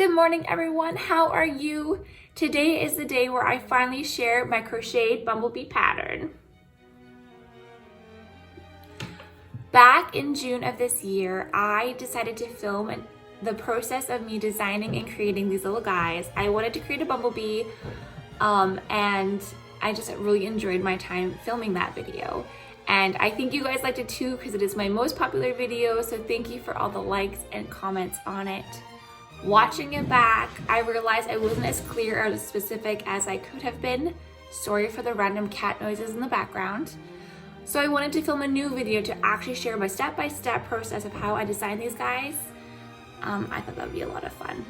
Good morning, everyone. How are you? Today is the day where I finally share my crocheted bumblebee pattern. Back in June of this year, I decided to film the process of me designing and creating these little guys. I wanted to create a bumblebee, and I just really enjoyed my time filming that video. And I think you guys liked it too because it is my most popular video, so thank you for all the likes and comments on it. Watching it back, I realized I wasn't as clear or as specific as I could have been. Sorry for the random cat noises in the background. So I wanted to film a new video to actually share my step-by-step process of how I designed these guys. I thought that would be a lot of fun.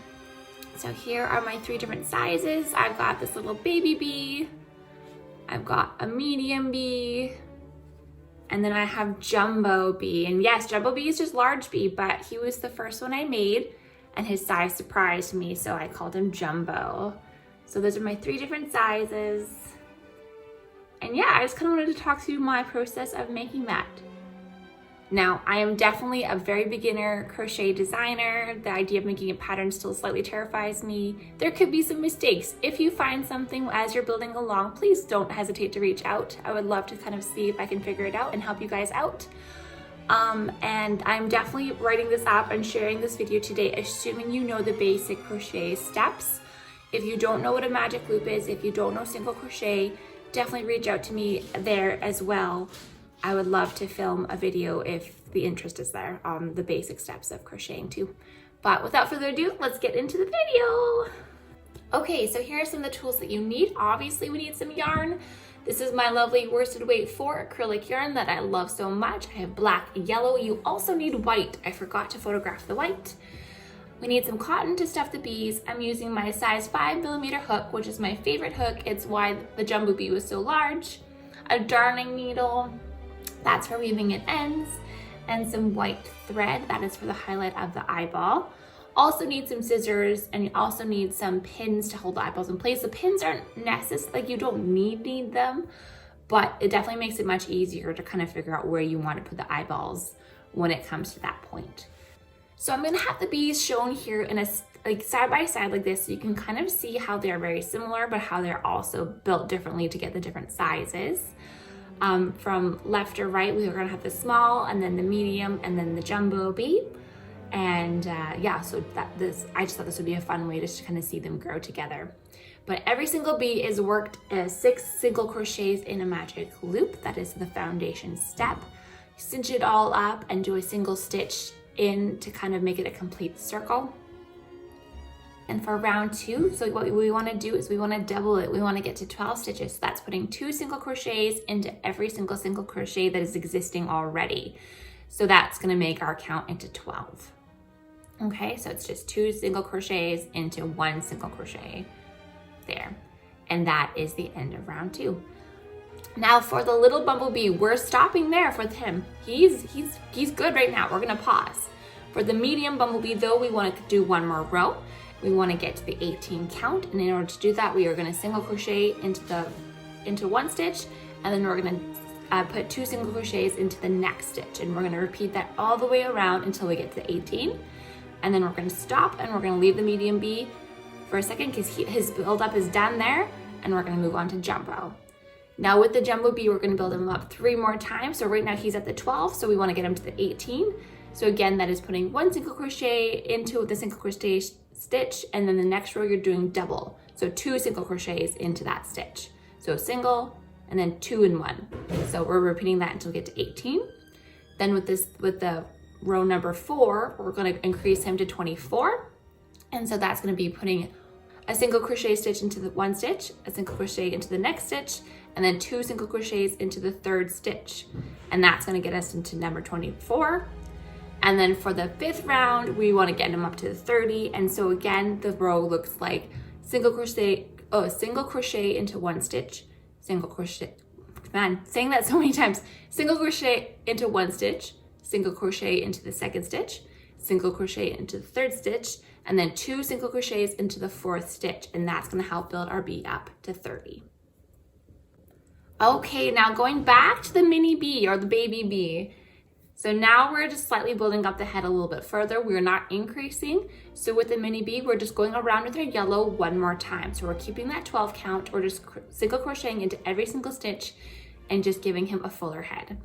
So here are my 3 different sizes. I've got this little baby bee, I've got a medium bee, and then I have Jumbo Bee. And yes, Jumbo Bee is just large bee, but he was the first one I made and his size surprised me, so I called him Jumbo. So those are my 3 different sizes. And yeah, I just kind of wanted to talk through my process of making that. Now, I am definitely a very beginner crochet designer. The idea of making a pattern still slightly terrifies me. There could be some mistakes. If you find something as you're building along, please don't hesitate to reach out. I would love to kind of see if I can figure it out and help you guys out. And I'm definitely writing this up and sharing this video today, assuming you know the basic crochet steps. If you don't know what a magic loop is, if you don't know single crochet, definitely reach out to me there as well. I would love to film a video if the interest is there on the basic steps of crocheting too. But without further ado, let's get into the video. Okay, so here are some of the tools that you need. Obviously, we need some yarn. This is my lovely worsted weight 4 acrylic yarn that I love so much. I have black and yellow. You also need white. I forgot to photograph the white. We need some cotton to stuff the bees. I'm using my size 5mm hook, which is my favorite hook. It's why the Jumbo Bee was so large. A darning needle, that's for weaving at ends, and some white thread, that is for the highlight of the eyeball. Also need some scissors, and you also need some pins to hold the eyeballs in place. The pins aren't necessary, like you don't need them, but it definitely makes it much easier to kind of figure out where you want to put the eyeballs when it comes to that point. So I'm gonna have the bees shown here in a like side by side like this, so you can kind of see how they're very similar, but how they're also built differently to get the different sizes. From left to right, we are gonna have the small, and then the medium, and then the Jumbo Bee. And yeah, so I just thought this would be a fun way just to kind of see them grow together. But every single bee is worked as 6 single crochets in a magic loop. That is the foundation step. You cinch it all up and do a single stitch in to kind of make it a complete circle. And for round 2, so what we want to do is we want to double it. We want to get to 12 stitches. So that's putting 2 single crochets into every single crochet that is existing already. So that's going to make our count into 12. Okay, so it's just 2 single crochets into 1 single crochet there. And that is the end of round 2. Now for the little bumblebee, we're stopping there for him. He's good right now. We're gonna pause. For the medium bumblebee though, we want to do 1 more row. We want to get to the 18 count, and in order to do that, we are going to single crochet into 1 stitch, and then we're going to put 2 single crochets into the next stitch, and we're going to repeat that all the way around until we get to 18. And then we're going to stop, and we're going to leave the medium bee for a second because his build-up is done there, and we're going to move on to Jumbo. Now with the Jumbo Bee, we're going to build him up 3 more times. So right now he's at the 12, so we want to get him to the 18. So again, that is putting 1 single crochet into the single crochet stitch, and then the next row you're doing double. So 2 single crochets into that stitch. So single, and then 2 and 1. So we're repeating that until we get to 18. Then with the row number 4, we're going to increase him to 24. And so that's going to be putting a single crochet stitch into the 1 stitch, a single crochet into the next stitch, and then 2 single crochets into the 3rd stitch. And that's going to get us into number 24. And then for the 5th round, we want to get them up to 30. And so again, the row looks like single crochet into 1 stitch, single crochet, man, saying that so many times, single crochet into 1 stitch, single crochet into the 2nd stitch, single crochet into the 3rd stitch, and then 2 single crochets into the 4th stitch. And that's going to help build our bee up to 30. Okay, now going back to the mini bee or the baby bee. So now we're just slightly building up the head a little bit further. We're not increasing. So with the mini bee, we're just going around with our yellow one more time. So we're keeping that 12 count. We're just single crocheting into every single stitch and just giving him a fuller head.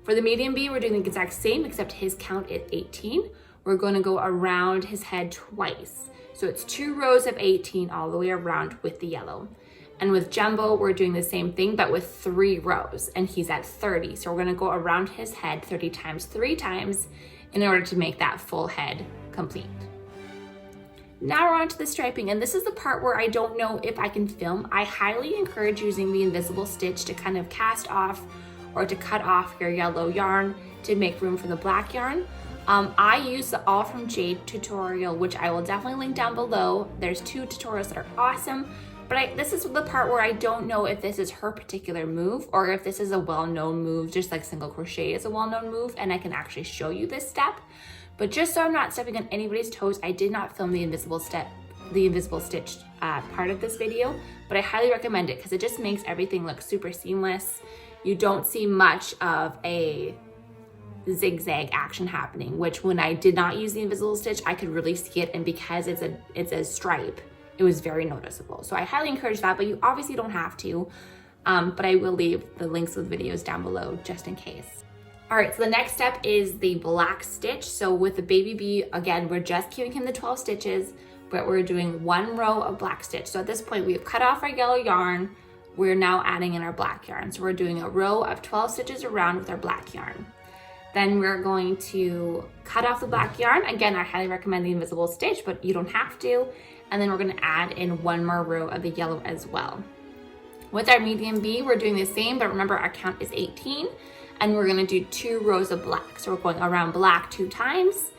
For the medium bee, we're doing the exact same, except his count is 18. We're going to go around his head twice. So it's 2 rows of 18 all the way around with the yellow. And with Jumbo, we're doing the same thing, but with 3 rows, and he's at 30. So we're gonna go around his head 30 times, 3 times in order to make that full head complete. Now we're on to the striping, and this is the part where I don't know if I can film. I highly encourage using the invisible stitch to kind of cast off or to cut off your yellow yarn to make room for the black yarn. I use the All From Jade tutorial, which I will definitely link down below. There's 2 tutorials that are awesome. But this is the part where I don't know if this is her particular move or if this is a well-known move, just like single crochet is a well-known move, and I can actually show you this step. But just so I'm not stepping on anybody's toes, I did not film the invisible stitch part of this video, but I highly recommend it because it just makes everything look super seamless. You don't see much of a zigzag action happening, which when I did not use the invisible stitch, I could really see it, and because it's a stripe, it was very noticeable. So I highly encourage that, but you obviously don't have to. But I will leave the links to the videos down below just in case. All right, so the next step is the black stitch. So with the baby bee, again, we're just giving him the 12 stitches, but we're doing 1 row of black stitch. So at this point, we've cut off our yellow yarn. We're now adding in our black yarn. So we're doing a row of 12 stitches around with our black yarn. Then we're going to cut off the black yarn. Again, I highly recommend the invisible stitch, but you don't have to. And then we're gonna add in 1 more row of the yellow as well. With our medium bee, we're doing the same, but remember our count is 18, and we're gonna do 2 rows of black. So we're going around black 2 times,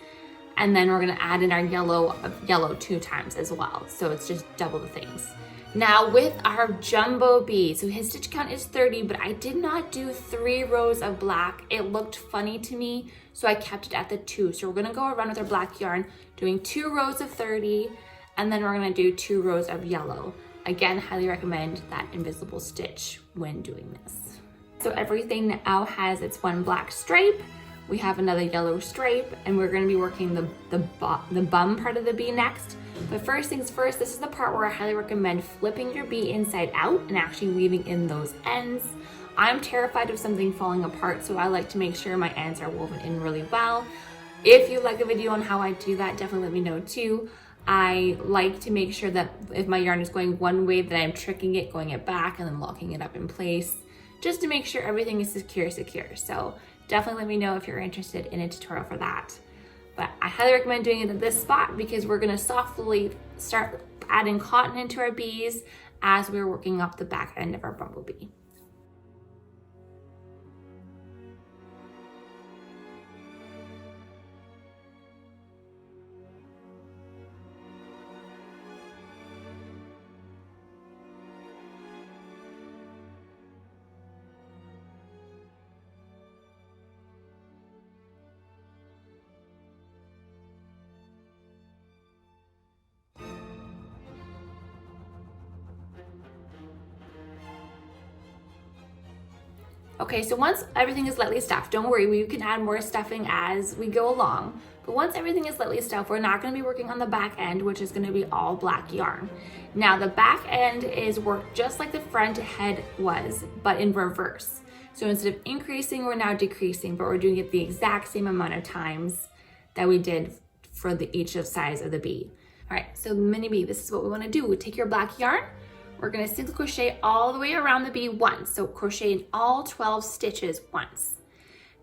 and then we're gonna add in our yellow 2 times as well. So it's just double the things. Now with our Jumbo bee, so his stitch count is 30, but I did not do 3 rows of black. It looked funny to me, so I kept it at the 2. So we're gonna go around with our black yarn, doing 2 rows of 30, and then we're gonna do 2 rows of yellow. Again, highly recommend that invisible stitch when doing this. So everything now has its 1 black stripe. We have another yellow stripe, and we're gonna be working the bum part of the bee next. But first things first, this is the part where I highly recommend flipping your bee inside out and actually weaving in those ends. I'm terrified of something falling apart, so I like to make sure my ends are woven in really well. If you like a video on how I do that, definitely let me know too. I like to make sure that if my yarn is going one way, that I'm tricking it, going it back, and then locking it up in place, just to make sure everything is secure. So definitely let me know if you're interested in a tutorial for that. But I highly recommend doing it at this spot because we're gonna softly start adding cotton into our bees as we're working up the back end of our bumblebee. Okay, so once everything is lightly stuffed, don't worry, we can add more stuffing as we go along. But once everything is lightly stuffed, we're not gonna be working on the back end, which is gonna be all black yarn. Now the back end is worked just like the front head was, but in reverse. So instead of increasing, we're now decreasing, but we're doing it the exact same amount of times that we did for each of size of the bee. All right, so mini bee, this is what we wanna do. We take your black yarn, we're gonna single crochet all the way around the bee once. So crochet in all 12 stitches once.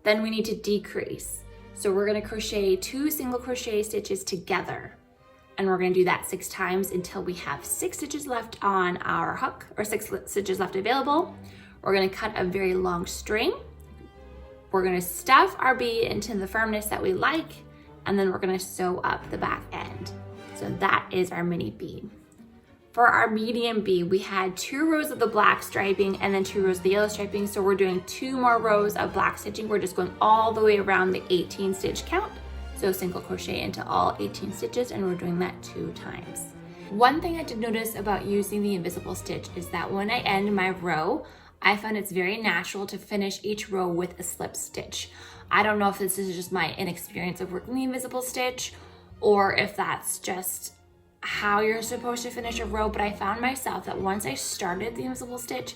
Then we need to decrease. So we're gonna crochet 2 single crochet stitches together. And we're gonna do that 6 times until we have 6 stitches left on our hook, or 6 stitches left available. We're gonna cut a very long string. We're gonna stuff our bee into the firmness that we like, and then we're gonna sew up the back end. So that is our mini bee. For our medium bee, we had 2 rows of the black striping and then 2 rows of the yellow striping. So we're doing 2 more rows of black stitching. We're just going all the way around the 18 stitch count. So single crochet into all 18 stitches, and we're doing that 2 times. One thing I did notice about using the invisible stitch is that when I end my row, I found it's very natural to finish each row with a slip stitch. I don't know if this is just my inexperience of working the invisible stitch or if that's just how you're supposed to finish a row, but I found myself that once I started the invisible stitch,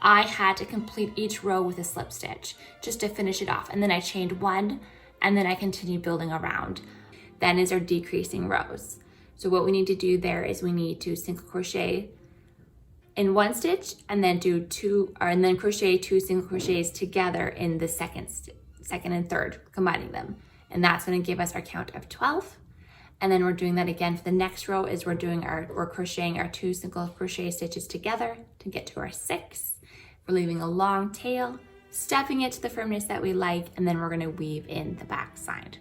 I had to complete each row with a slip stitch just to finish it off. And then I chained one, and then I continued building around. Then is our decreasing rows. So what we need to do there is we need to single crochet in one stitch and then crochet 2 single crochets together in the second and third, combining them. And that's going to give us our count of 12. And then we're doing that again for the next row is we're crocheting our 2 single crochet stitches together to get to our 6. We're leaving a long tail, stuffing it to the firmness that we like, and then we're going to weave in the back side.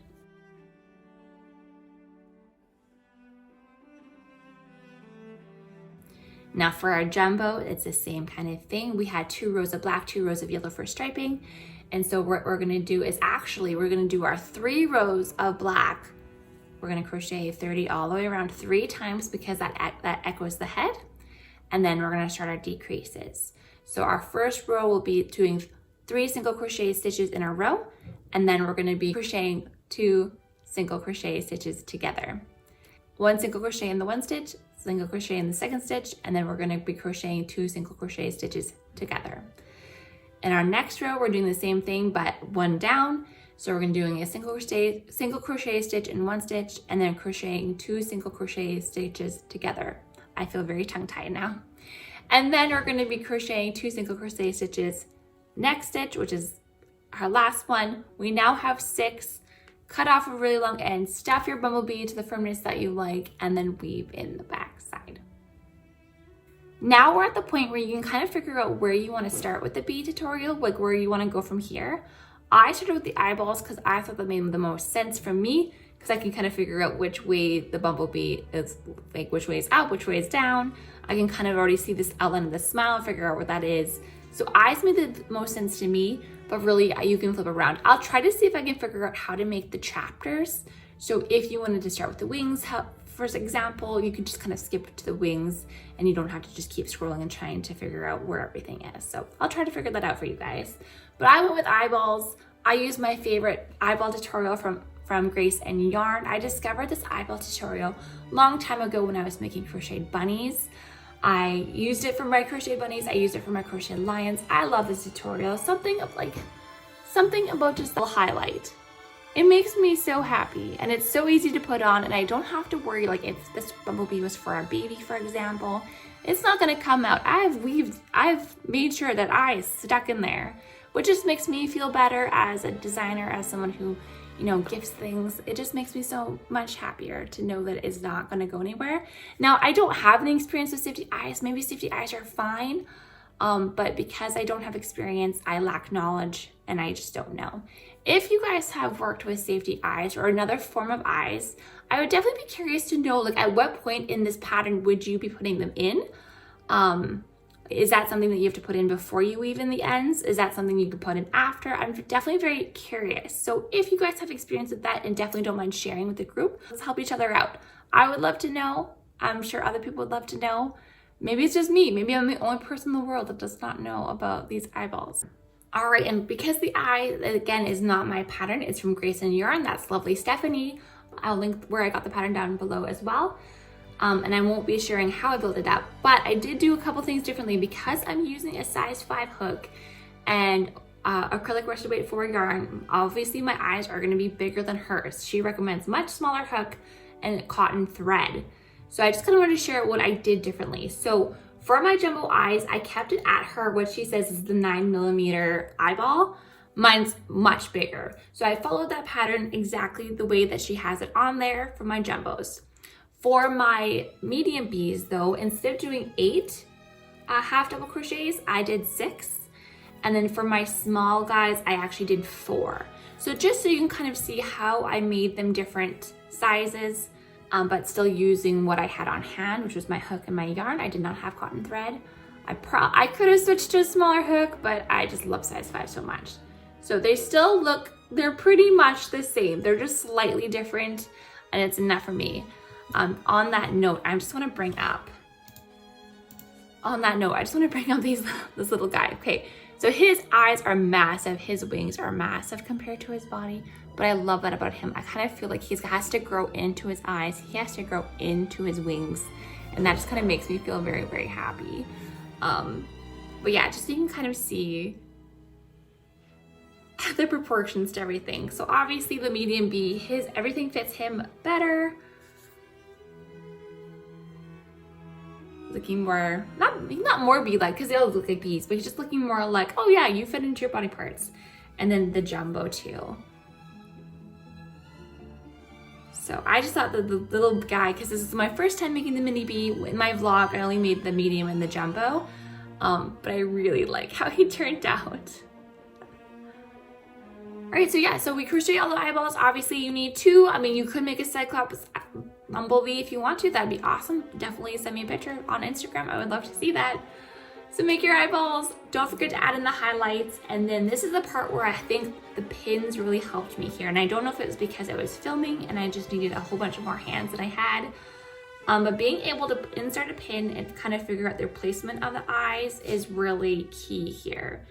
Now for our jumbo, it's the same kind of thing. We had 2 rows of black, 2 rows of yellow for striping. And so what we're gonna do is we're gonna do our 3 rows of black. We're gonna crochet 30 all the way around 3 times because that echoes the head. And then we're gonna start our decreases. So our first row will be doing 3 single crochet stitches in a row. And then we're gonna be crocheting 2 single crochet stitches together. 1 single crochet in the 1 stitch, single crochet in the 2nd stitch, and then we're going to be crocheting 2 single crochet stitches together. In our next row, we're doing the same thing, but 1 down. So we're going to be doing a single crochet stitch in 1 stitch, and then crocheting 2 single crochet stitches together. I feel very tongue-tied now. And then we're going to be crocheting 2 single crochet stitches next stitch, which is our last one. We now have 6. Cut off a really long end, stuff your bumblebee to the firmness that you like, and then weave in the back side. Now we're at the point where you can kind of figure out where you want to start with the bee tutorial, like where you want to go from here. I started with the eyeballs because I thought that made the most sense for me, because I can kind of figure out which way the bumblebee is, like which way is up, which way is down. I can kind of already see this outline of the smile and figure out what that is. So eyes made the most sense to me, but really you can flip around. I'll try to see if I can figure out how to make the chapters. So if you wanted to start with the wings, for example, you could just kind of skip to the wings and you don't have to just keep scrolling and trying to figure out where everything is. So I'll try to figure that out for you guys. But I went with eyeballs. I used my favorite eyeball tutorial from Grace and Yarn. I discovered this eyeball tutorial a long time ago when I was making crocheted bunnies. I used it for my crochet bunnies. I used it for my crochet lions. I love this tutorial. Something about just the highlight. It makes me so happy, and it's so easy to put on, and I don't have to worry, like if this bumblebee was for a baby, for example, it's not gonna come out. I've made sure that I stuck in there, which just makes me feel better as a designer, as someone who, gifts things. It just makes me so much happier to know that it's not gonna go anywhere. Now, I don't have any experience with safety eyes. Maybe safety eyes are fine, but because I don't have experience, I lack knowledge, and I just don't know. If you guys have worked with safety eyes or another form of eyes, I would definitely be curious to know, like, at what point in this pattern would you be putting them in? Is that something that you have to put in before you weave in the ends? Is that something you could put in after? I'm definitely very curious. So if you guys have experience with that, and definitely don't mind sharing with the group, let's help each other out. I would love to know. I'm sure other people would love to know. Maybe it's just me. Maybe I'm the only person in the world that does not know about these eyeballs. All right, and because the eye, again, is not my pattern, it's from Grace and Yarn. That's lovely Stephanie. I'll link where I got the pattern down below as well. And I won't be sharing how I built it up, but I did do a couple things differently because I'm using a size 5 hook and acrylic worsted weight 4 yarn. Obviously my eyes are gonna be bigger than hers. She recommends much smaller hook and cotton thread. So I just kind of wanted to share what I did differently. So for my jumbo eyes, I kept it at her, what she says is the 9mm eyeball. Mine's much bigger. So I followed that pattern exactly the way that she has it on there for my jumbos. For my medium bees though, instead of doing 8 half double crochets, I did 6. And then for my small guys, I actually did 4. So just so you can kind of see how I made them different sizes, but still using what I had on hand, which was my hook and my yarn. I did not have cotton thread. I could have switched to a smaller hook, but I just love size 5 so much. So they still look, they're pretty much the same. They're just slightly different, and it's enough for me. On that note, I just want to bring up on that note, I just want to bring up this little guy. Okay, so his eyes are massive, his wings are massive compared to his body, but I love that about him. I kind of feel like he has to grow into his eyes, he has to grow into his wings, and that just kind of makes me feel very, very happy. But yeah, just so you can kind of see the proportions to everything. So obviously the medium bee, everything fits him better. Looking more, not more bee-like, because they all look like bees, but he's just looking more like, oh yeah, you fit into your body parts. And then the jumbo too. So I just thought that the little guy, because this is my first time making the mini bee. In my vlog, I only made the medium and the jumbo. But I really like how he turned out. All right, so yeah, so we crochet all the eyeballs. Obviously you need 2. I mean, you could make a Cyclops Bumblebee if you want to, that'd be awesome. Definitely send me a picture on Instagram. I would love to see that. So make your eyeballs. Don't forget to add in the highlights. And then this is the part where I think the pins really helped me here. And I don't know if it was because I was filming and I just needed a whole bunch of more hands than I had. But being able to insert a pin and kind of figure out their placement of the eyes is really key here.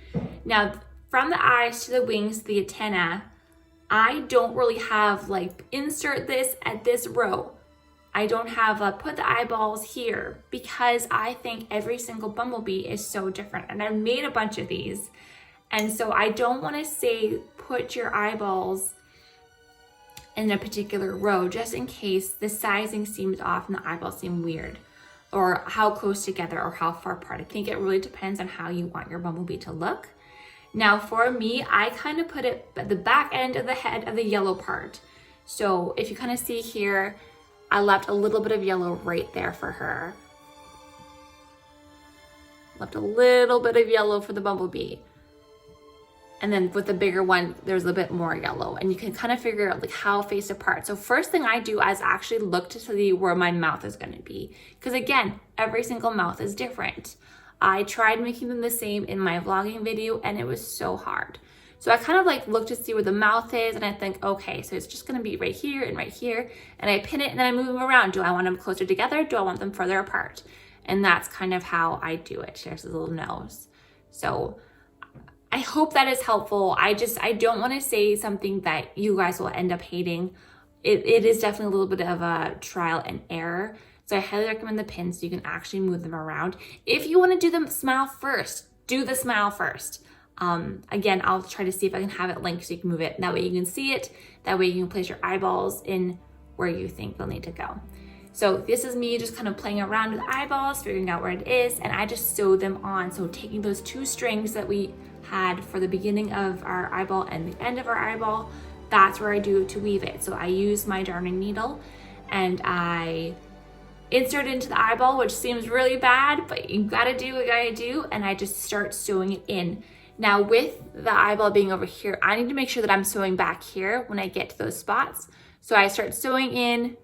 Now, from the eyes to the wings, the antenna, I don't really have like insert this at this row. I don't have put the eyeballs here because I think every single bumblebee is so different. And I've made a bunch of these. And so I don't want to say put your eyeballs in a particular row just in case the sizing seems off and the eyeballs seem weird, or how close together or how far apart. I think it really depends on how you want your bumblebee to look. Now for me, I kind of put it at the back end of the head of the yellow part. So if you kind of see here, I left a little bit of yellow right there for her. Left a little bit of yellow for the bumblebee. And then with the bigger one, there's a bit more yellow, and you can kind of figure out like how faced apart. So first thing I do is actually look to see where my mouth is going to be. Because again, every single mouth is different. I tried making them the same in my vlogging video and it was so hard. So I kind of like look to see where the mouth is, and I think, okay, so it's just going to be right here and right here. And I pin it and then I move them around. Do I want them closer together? Do I want them further apart? And that's kind of how I do it. There's his little nose. So I hope that is helpful. I don't want to say something that you guys will end up hating. It is definitely a little bit of a trial and error. So I highly recommend the pins so you can actually move them around. If you want to do the smile first, do the smile first. Again, I'll try to see if I can have it linked so you can move it. That way you can see it. That way you can place your eyeballs in where you think they'll need to go. So this is me just kind of playing around with eyeballs, figuring out where it is, and I just sew them on. So taking those 2 strings that we had for the beginning of our eyeball and the end of our eyeball, that's where I do to weave it. So I use my darning needle and I insert into the eyeball, which seems really bad, but you gotta do what you gotta do, and I just start sewing it in. Now with the eyeball being over here, I need to make sure that I'm sewing back here when I get to those spots. So I start sewing in,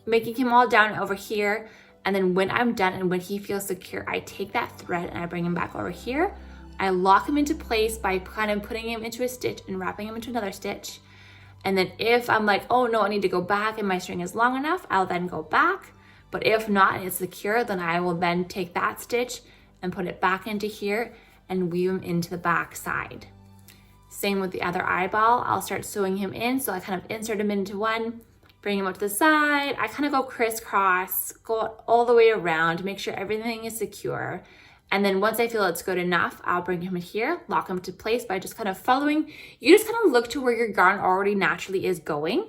making him all down over here, and then when I'm done and when he feels secure, I take that thread and I bring him back over here. I lock him into place by kind of putting him into a stitch and wrapping him into another stitch. And then if I'm like, oh no, I need to go back and my string is long enough, I'll then go back. But if not and it's secure, then I will then take that stitch and put it back into here and weave him into the back side. Same with the other eyeball. I'll start sewing him in. So I kind of insert him into one, bring him up to the side. I kind of go crisscross, go all the way around, make sure everything is secure. And then once I feel it's good enough, I'll bring him in here, lock him to place by just kind of following. You just kind of look to where your yarn already naturally is going.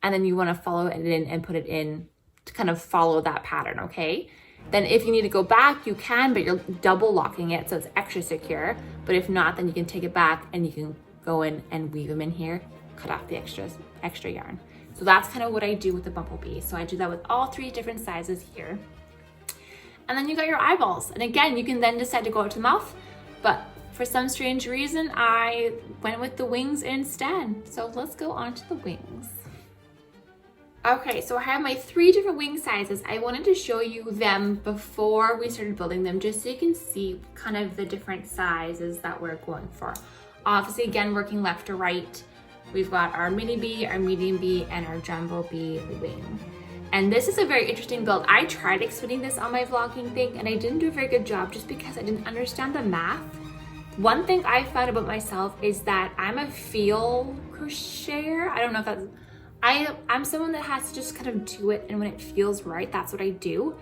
And then you want to follow it in and put it in to kind of follow that pattern, okay? Then if you need to go back, you can, but you're double locking it so it's extra secure. But if not, then you can take it back and you can go in and weave them in here, cut off the extra yarn. So that's kind of what I do with the bumblebee. So I do that with all 3 different sizes here. And then you got your eyeballs. And again, you can then decide to go out to the mouth, but for some strange reason, I went with the wings instead. So let's go on to the wings. Okay, so I have my 3 different wing sizes. I wanted to show you them before we started building them, just so you can see kind of the different sizes that we're going for. Obviously, again, working left to right, we've got our mini bee, our medium bee, and our jumbo bee wing. And this is a very interesting build. I tried explaining this on my vlogging thing and I didn't do a very good job just because I didn't understand the math. One thing I found about myself is that I'm a feel crocheter. I don't know if that's, I'm someone that has to just kind of do it, and when it feels right, that's what I do.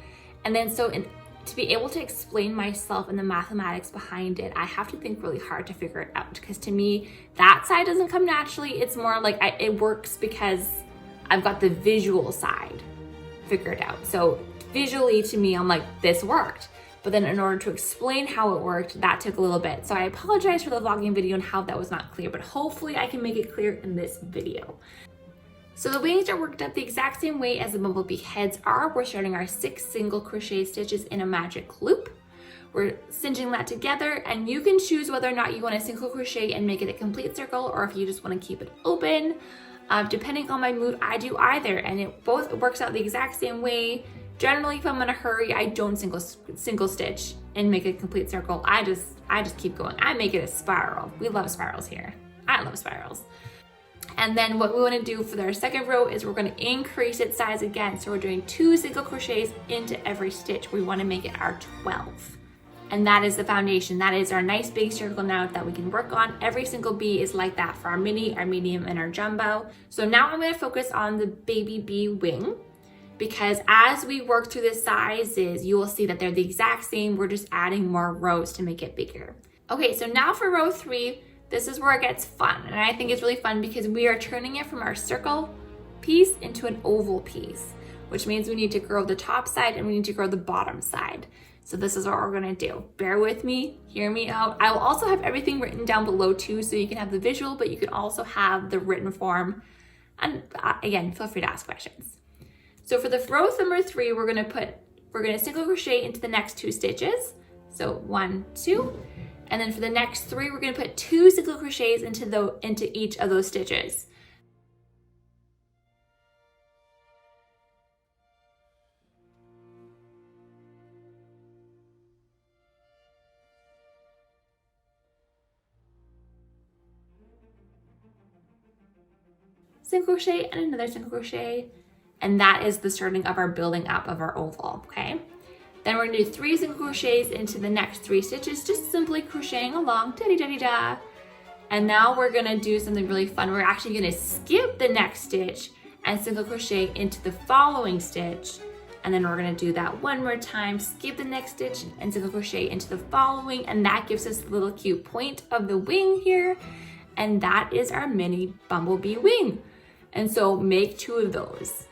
And then to be able to explain myself and the mathematics behind it, I have to think really hard to figure it out, because to me, that side doesn't come naturally. It's more like it works because I've got the visual side figured out. So visually to me, I'm like, this worked. But then in order to explain how it worked, that took a little bit. So I apologize for the vlogging video and how that was not clear, but hopefully I can make it clear in this video. So the wings are worked up the exact same way as the bumblebee heads are. We're starting our 6 single crochet stitches in a magic loop. We're cinching that together, and you can choose whether or not you want to single crochet and make it a complete circle, or if you just want to keep it open. Depending on my mood, I do either, and it both works out the exact same way. Generally, if I'm in a hurry, I don't single stitch and make a complete circle. I just keep going. I make it a spiral. We love spirals here. I love spirals. And then what we want to do for our second row is we're going to increase its size again. So we're doing 2 single crochets into every stitch. We want to make it our 12. And that is the foundation. That is our nice big circle now that we can work on. Every single bee is like that for our mini, our medium, and our jumbo. So now I'm going to focus on the baby bee wing, because as we work through the sizes, you will see that they're the exact same. We're just adding more rows to make it bigger. Okay, so now for row 3, this is where it gets fun. And I think it's really fun because we are turning it from our circle piece into an oval piece, which means we need to grow the top side and we need to grow the bottom side. So this is what we're gonna do. Bear with me, hear me out. I will also have everything written down below too, so you can have the visual, but you can also have the written form. And again, feel free to ask questions. So for the row number 3, we're gonna single crochet into the next 2 stitches. So 1, 2, and then for the next 3, we're gonna put 2 single crochets into each of those stitches. Single crochet and another single crochet, and that is the starting of our building up of our oval. Okay, then we're gonna do 3 single crochets into the next 3 stitches, just simply crocheting along, da-dee-da-dee-da. And now we're gonna do something really fun. We're actually gonna skip the next stitch and single crochet into the following stitch, and then we're gonna do that one more time, skip the next stitch and single crochet into the following, and that gives us the little cute point of the wing here, and that is our mini bumblebee wing. And so make 2 of those.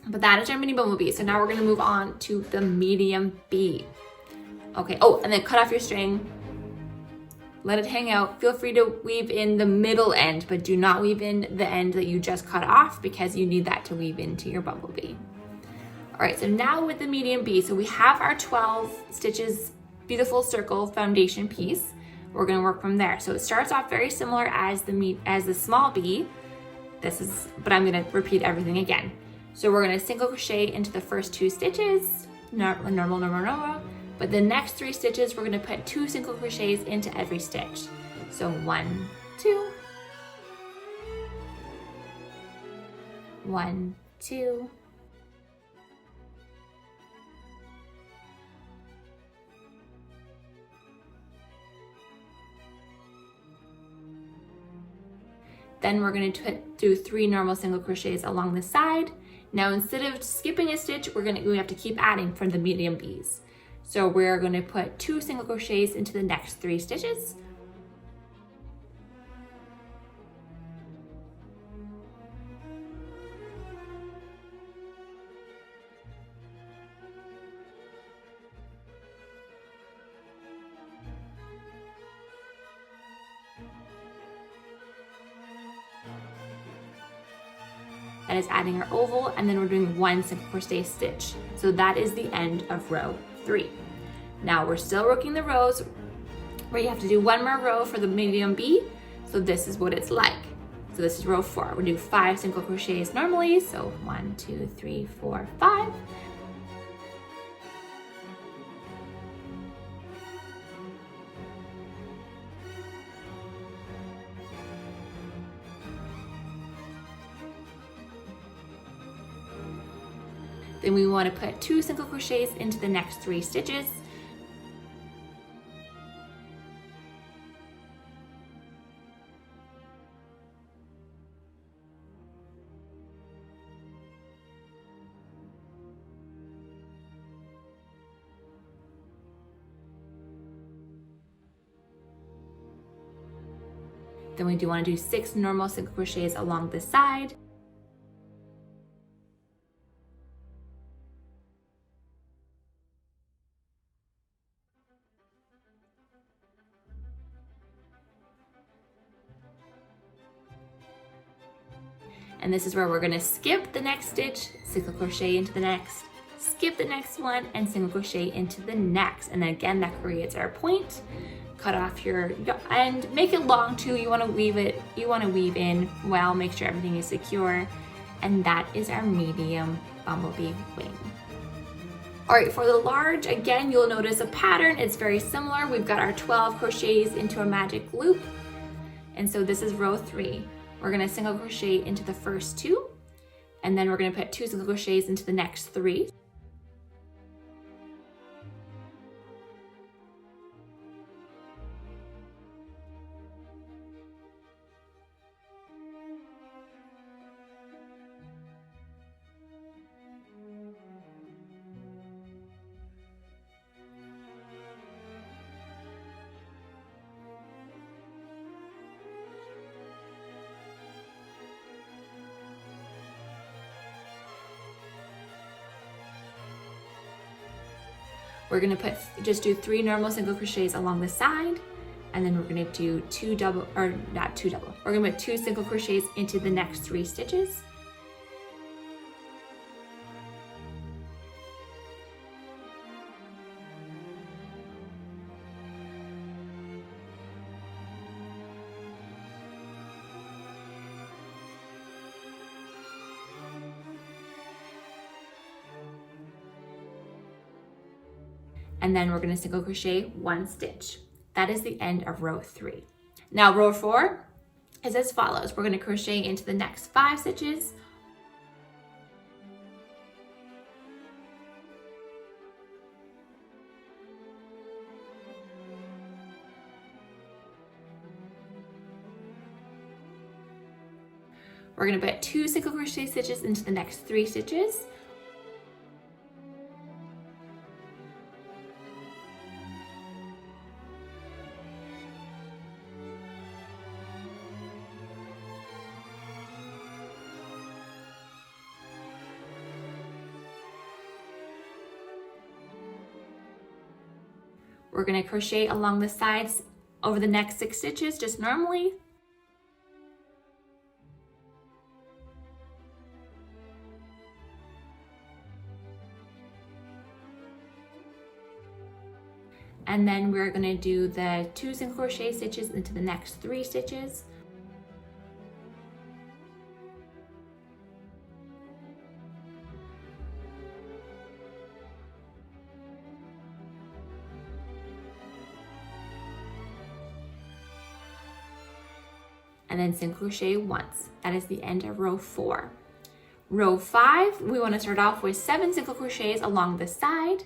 But that is our mini bumblebee. So now we're gonna move on to the medium bee. Okay, oh, and then cut off your string. Let it hang out. Feel free to weave in the middle end, but do not weave in the end that you just cut off, because you need that to weave into your bumblebee. All right, so now with the medium bee, so we have our 12 stitches, beautiful circle foundation piece. We're gonna work from there. So it starts off very similar as the small bee. But I'm gonna repeat everything again. So we're gonna single crochet into the first 2 stitches, normal. But the next 3 stitches, we're gonna put 2 single crochets into every stitch. So 1, 2, 1, 2, then we're going to do 3 normal single crochets along the side. Now instead of skipping a stitch, we have to keep adding for the medium bees. So we're going to put 2 single crochets into the next 3 stitches. That is adding our oval, and then we're doing 1 single crochet stitch. So that is the end of row 3. Now we're still working the rows where you have to do 1 more row for the medium bee. So this is what it's like. So this is row 4. We'll do 5 single crochets normally. So 1, 2, 3, 4, 5. Then we want to put 2 single crochets into the next 3 stitches. Then we do want to do 6 normal single crochets along the side. And this is where we're going to skip the next stitch, single crochet into the next, skip the next one, and single crochet into the next. And then again, that creates our point. Cut off your end, make it long too. You want to weave in well, make sure everything is secure. And that is our medium bumblebee wing. All right, for the large, again, you'll notice a pattern. It's very similar. We've got our 12 crochets into a magic loop. And so this is row 3. We're gonna single crochet into the first 2, and then we're gonna put 2 single crochets into the next 3. We're gonna just do 3 normal single crochets along the side, and then we're gonna do 2 double, or not 2 double, we're gonna put 2 single crochets into the next 3 stitches. And then we're gonna single crochet 1 stitch. That is the end of row 3. Now row 4 is as follows. We're gonna crochet into the next 5 stitches. We're gonna put 2 single crochet stitches into the next 3 stitches. We're gonna crochet along the sides over the next 6 stitches, just normally. And then we're gonna do the 2 single crochet stitches into the next 3 stitches. And then single crochet once. That is the end of row 4. Row 5, we want to start off with 7 single crochets along the side.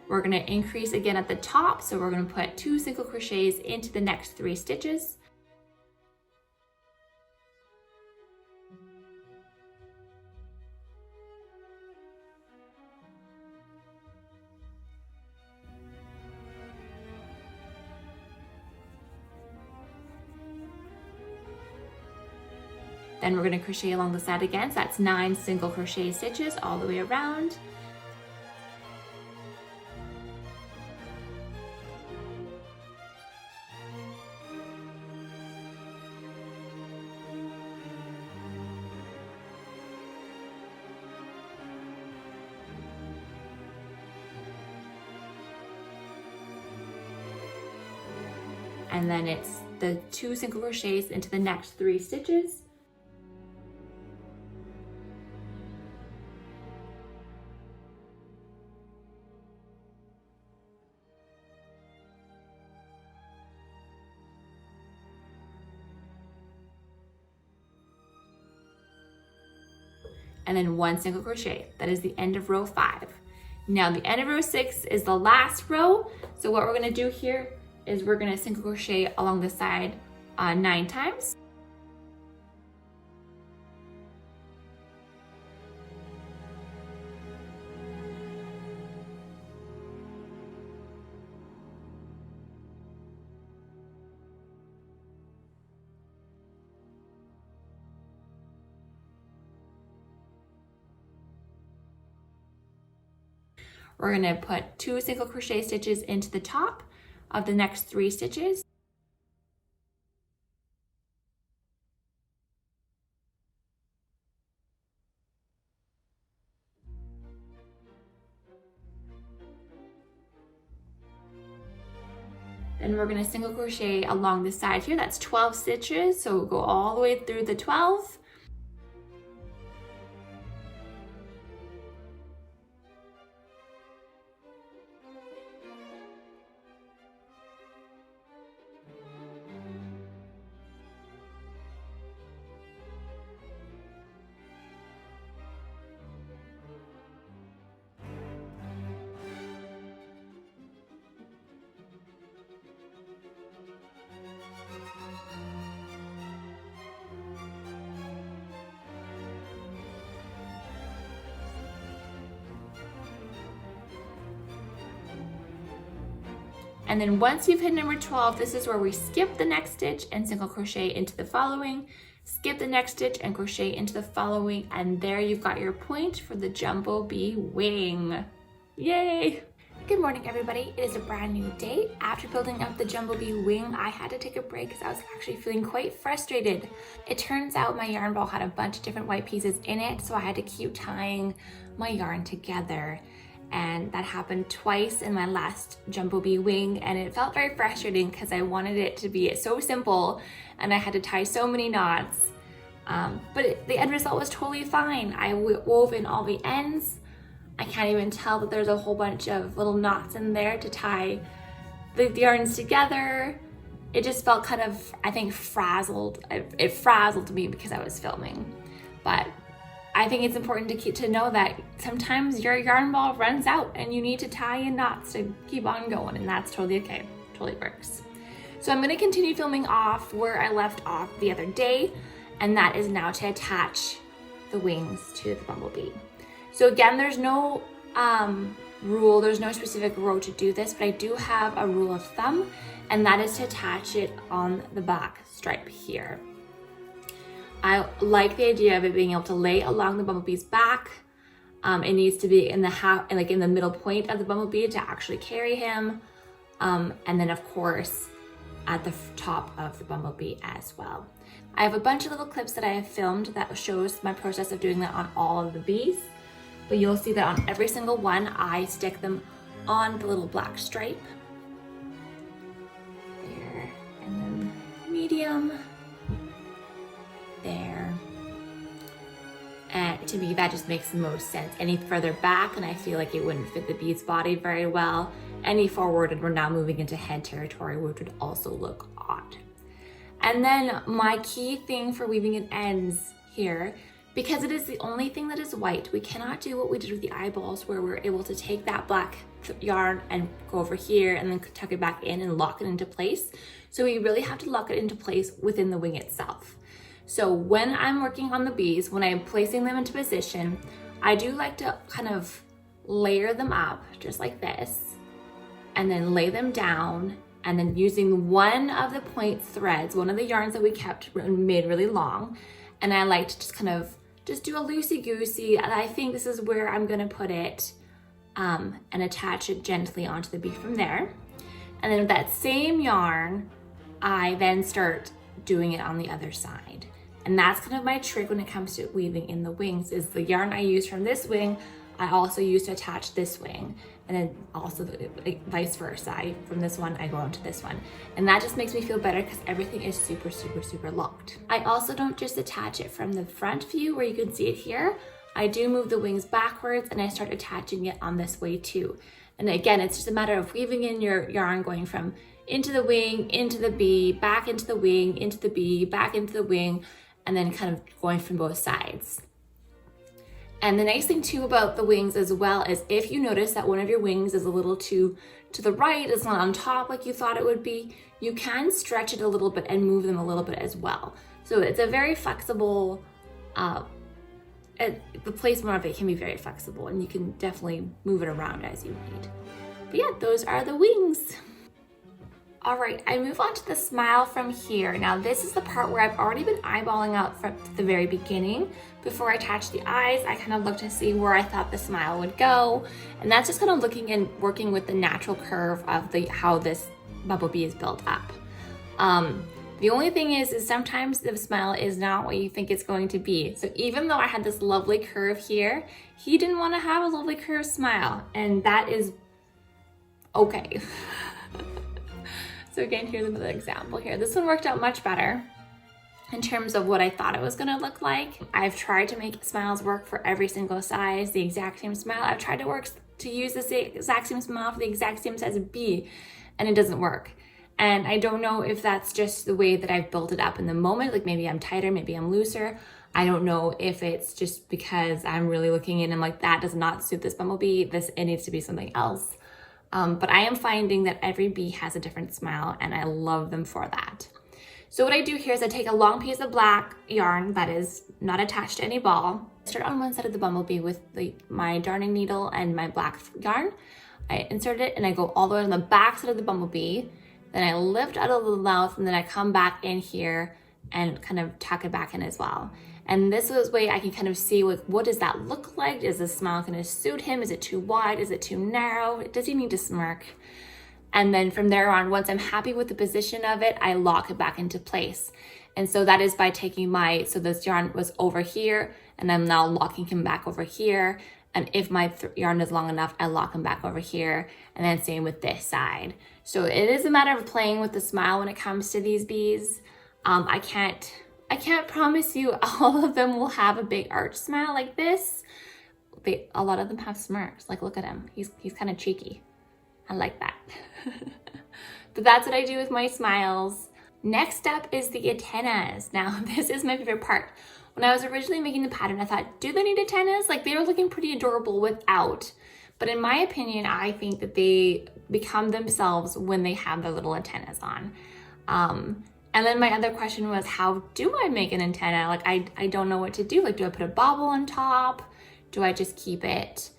We're gonna increase again at the top, so we're gonna put 2 single crochets into the next 3 stitches. Then we're gonna crochet along the side again, so that's 9 single crochet stitches all the way around. and then it's the 2 single crochets into the next 3 stitches. And then 1 single crochet. That is the end of row 5. Now the end of row 6 is the last row. So what we're gonna do here is we're gonna single crochet along the side 9 times. We're gonna put 2 single crochet stitches into the top of the next 3 stitches. Then we're gonna single crochet along the side here. That's 12 stitches, so we'll go all the way through the 12. And then once you've hit number 12, this is where we skip the next stitch and single crochet into the following, skip the next stitch and crochet into the following, and there you've got your point for the Bumblebee wing. Yay! Good morning, everybody. It is a brand new day. After building up the Bumblebee wing, I had to take a break because I was actually feeling quite frustrated. It turns out my yarn ball had a bunch of different white pieces in it, so I had to keep tying my yarn together. And that happened twice in my last Bumblebee wing, and it felt very frustrating because I wanted it to be so simple and I had to tie so many knots. But the end result was totally fine. I wove in all the ends. I can't even tell that there's a whole bunch of little knots in there to tie the yarns together. It just felt kind of, I think, frazzled. It frazzled me because I was filming. But I think it's important to know that sometimes your yarn ball runs out and you need to tie in knots to keep on going, and that's totally okay, totally works. So I'm gonna continue filming off where I left off the other day, and that is now to attach the wings to the Bumblebee. So again, there's no rule, there's no specific row to do this, but I do have a rule of thumb, and that is to attach it on the back stripe here. I like the idea of it being able to lay along the Bumblebee's back. It needs to be in the middle point of the Bumblebee to actually carry him. And then of course, at the top of the Bumblebee as well. I have a bunch of little clips that I have filmed that shows my process of doing that on all of the bees. But you'll see that on every single one, I stick them on the little black stripe. There, and then medium. There. And to me, that just makes the most sense. Any further back, and I feel like it wouldn't fit the bee's body very well. Any forward, and we're now moving into head territory, which would also look odd. And then my key thing for weaving in ends here, because it is the only thing that is white, we cannot do what we did with the eyeballs, where we're able to take that black yarn and go over here and then tuck it back in and lock it into place. So we really have to lock it into place within the wing itself. So when I'm working on the bees, when I'm placing them into position, I do like to kind of layer them up just like this, and then lay them down, and then using one of the point threads, one of the yarns that we kept and made really long, and I like to just kind of just do a loosey-goosey, and I think this is where I'm gonna put it and attach it gently onto the bee from there. And then with that same yarn, I then start doing it on the other side. And that's kind of my trick when it comes to weaving in the wings, is the yarn I use from this wing, I also use to attach this wing. and then also vice versa. From this one, I go on to this one. And that just makes me feel better because everything is super, super, super locked. I also don't just attach it from the front view where you can see it here. I do move the wings backwards and I start attaching it on this way too. And again, it's just a matter of weaving in your yarn, going from into the wing, into the bee, back into the wing, into the bee, back into the wing, and then kind of going from both sides. And the nice thing too about the wings as well is if you notice that one of your wings is a little too to the right, it's not on top like you thought it would be, you can stretch it a little bit and move them a little bit as well. So it's a very flexible, the placement of it can be very flexible and you can definitely move it around as you need. But yeah, those are the wings. All right, I move on to the smile from here. Now this is the part where I've already been eyeballing out from the very beginning. Before I attach the eyes, I kind of looked to see where I thought the smile would go. And that's just kind of looking and working with the natural curve of how this bumblebee is built up. The only thing is sometimes the smile is not what you think it's going to be. So even though I had this lovely curve here, he didn't want to have a lovely curved smile, and that is okay. So again, here's another example here. This one worked out much better in terms of what I thought it was gonna look like. I've tried to make smiles work for every single size, the exact same smile. I've tried to use the exact same smile for the exact same size of bee, and it doesn't work. And I don't know if that's just the way that I've built it up in the moment, like maybe I'm tighter, maybe I'm looser. I don't know if it's just because I'm really looking in and I'm like, that does not suit this bumblebee, it needs to be something else. But I am finding that every bee has a different smile and I love them for that. So what I do here is I take a long piece of black yarn that is not attached to any ball. Start on one side of the bumblebee with my darning needle and my black yarn. I insert it and I go all the way on the back side of the bumblebee. Then I lift out of the mouth and then I come back in here and kind of tuck it back in as well. And this way I can kind of see what does that look like? Is the smile going to suit him? Is it too wide? Is it too narrow? Does he need to smirk? And then from there on, once I'm happy with the position of it, I lock it back into place. And so that is by taking so this yarn was over here and I'm now locking him back over here. And if my yarn is long enough, I lock him back over here. And then same with this side. So it is a matter of playing with the smile when it comes to these bees. I can't promise you all of them will have a big arch smile like this. A lot of them have smirks. Like, look at him. He's kind of cheeky. I like that. But that's what I do with my smiles. Next up is the antennas. Now, this is my favorite part. When I was originally making the pattern, I thought, do they need antennas? Like, they were looking pretty adorable without. But in my opinion, I think that they become themselves when they have their little antennas on. And then my other question was, how do I make an antenna? Like, I don't know what to do. Like, do I put a bobble on top? Do I just keep it?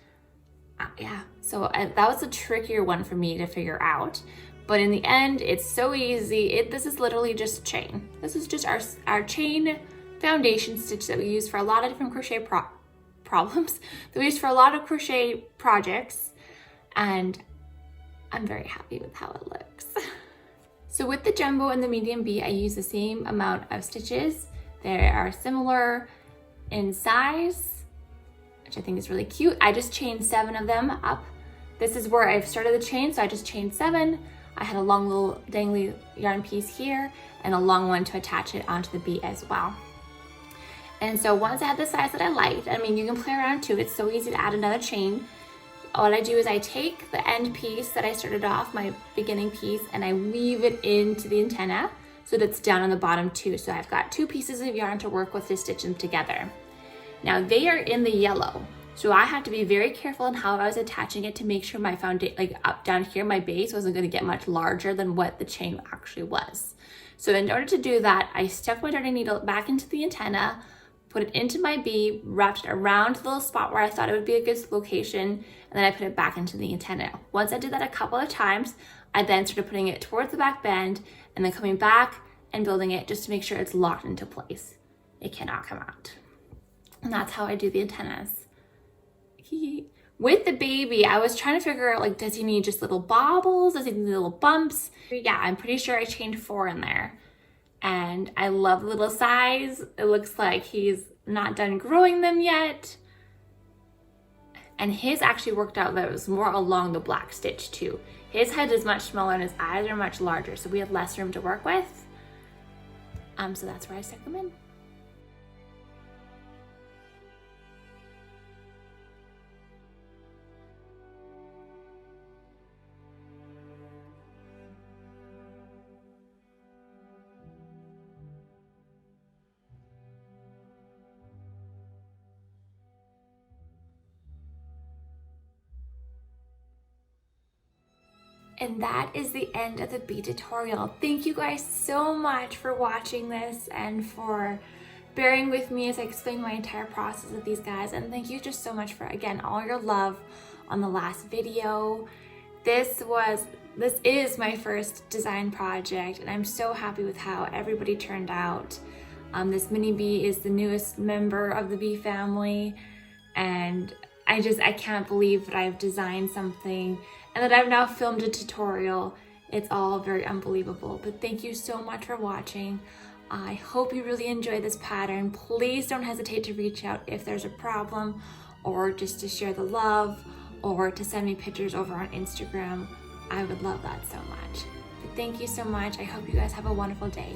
Yeah, so that was a trickier one for me to figure out. But in the end, it's so easy. This is literally just chain. This is just our chain foundation stitch that we use for a lot of different crochet problems. That we use for a lot of crochet projects. And I'm very happy with how it looks. So with the jumbo and the medium bee, I use the same amount of stitches. They are similar in size, which I think is really cute. I just chained 7 of them up. This is where I've started the chain, so I just chained 7. I had a long little dangly yarn piece here and a long one to attach it onto the bee as well. And so once I had the size that I liked, I mean, you can play around too. It's so easy to add another chain. What I do is I take the end piece that I started off, my beginning piece, and I weave it into the antenna so that it's down on the bottom too. So I've got 2 pieces of yarn to work with to stitch them together. Now they are in the yellow, so I have to be very careful in how I was attaching it to make sure my foundation, like up down here, my base wasn't going to get much larger than what the chain actually was. So in order to do that, I stuck my darning needle back into the antenna, put it into my bee, wrapped it around the little spot where I thought it would be a good location, and then I put it back into the antenna. Once I did that a couple of times, I then started putting it towards the back bend and then coming back and building it just to make sure it's locked into place. It cannot come out. And that's how I do the antennas. With the baby, I was trying to figure out, like, does he need just little bobbles? Does he need little bumps? Yeah, I'm pretty sure I chained 4 in there. And I love the little size. It looks like he's not done growing them yet. And his actually worked out that it was more along the black stitch too. His head is much smaller and his eyes are much larger, so we have less room to work with. So that's where I stuck them in. And that is the end of the bee tutorial. Thank you guys so much for watching this and for bearing with me as I explain my entire process of these guys. And thank you just so much for, again, all your love on the last video. This is my first design project, and I'm so happy with how everybody turned out. This mini bee is the newest member of the bee family, and I can't believe that I've designed something and that I've now filmed a tutorial. It's all very unbelievable, but thank you so much for watching. I hope you really enjoy this pattern. Please don't hesitate to reach out if there's a problem, or just to share the love, or to send me pictures over on Instagram. I would love that so much. But thank you so much. I hope you guys have a wonderful day.